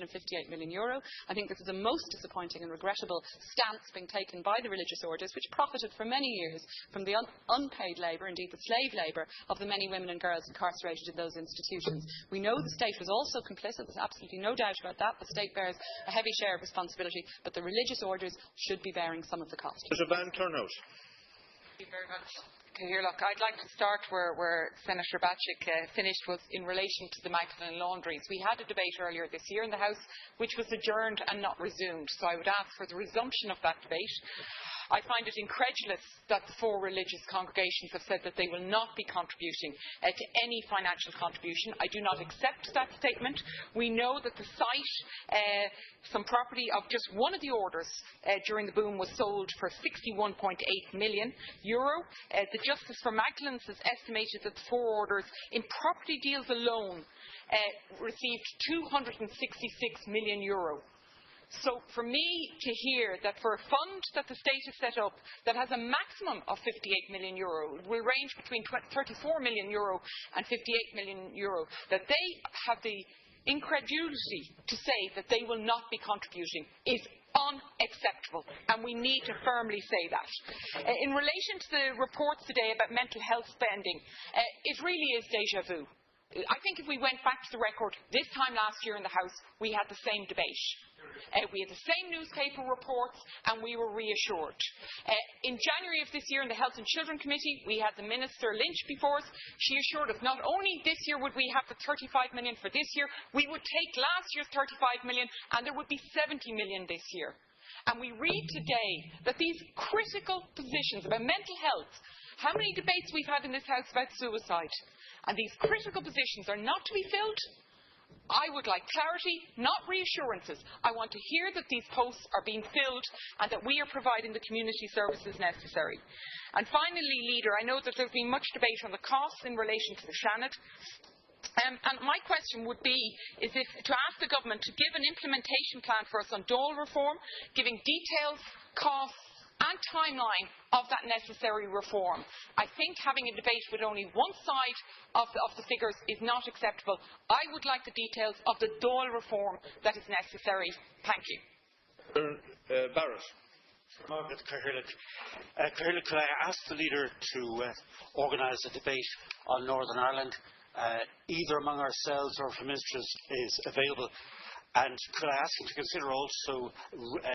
€158 million. I think this is a most disappointing and regrettable stance being taken by the religious orders, which profited for many years from the unpaid labour, indeed the slave labour, of the many women and girls incarcerated in those institutions. We know the state was also complicit. There's absolutely no doubt about that. The state bears a heavy share of responsibility, but the religious orders should be bearing some of the cost. Jillian van Turnhout. Thank you very much. Look, I'd like to start where Senator Bacic finished, was in relation to the Magdalen laundries. We had a debate earlier this year in the House which was adjourned and not resumed, so I would ask for the resumption of that debate. I find it incredulous that the 4 religious congregations have said that they will not be contributing to any financial contribution. I do not accept that statement. We know that the site, some property of just one of the orders during the boom, was sold for €61.8 million. The Justice for Magdalenes has estimated that the 4 orders in property deals alone received €266 million. So for me to hear that for a fund that the state has set up that has a maximum of €58 million, will range between €34 million and €58 million, that they have the incredulity to say that they will not be contributing is unacceptable, and we need to firmly say that. In relation to the reports today about mental health spending, it really is déjà vu. I think if we went back to the record this time last year in the House, we had the same debate. We had the same newspaper reports and we were reassured. In January of this year in the Health and Children Committee, we had the Minister Lynch before us. She assured us not only this year would we have the 35 million for this year, we would take last year's 35 million and there would be 70 million this year. And we read today that these critical positions about mental health, how many debates we've had in this House about suicide, and these critical positions are not to be filled. I would like clarity, not reassurances. I want to hear that these posts are being filled and that we are providing the community services necessary. And finally, Leader, I know that there has been much debate on the costs in relation to the Seanad. And my question would be to ask the Government to give an implementation plan for us on dole reform, giving details, costs and timeline of that necessary reform. I think having a debate with only one side of the figures is not acceptable. I would like the details of the dole reform that is necessary. Thank you. Barrett. Margaret Cahirlick. Could I ask the Leader to organise a debate on Northern Ireland, either among ourselves or if a minister is available? And could I ask him to consider also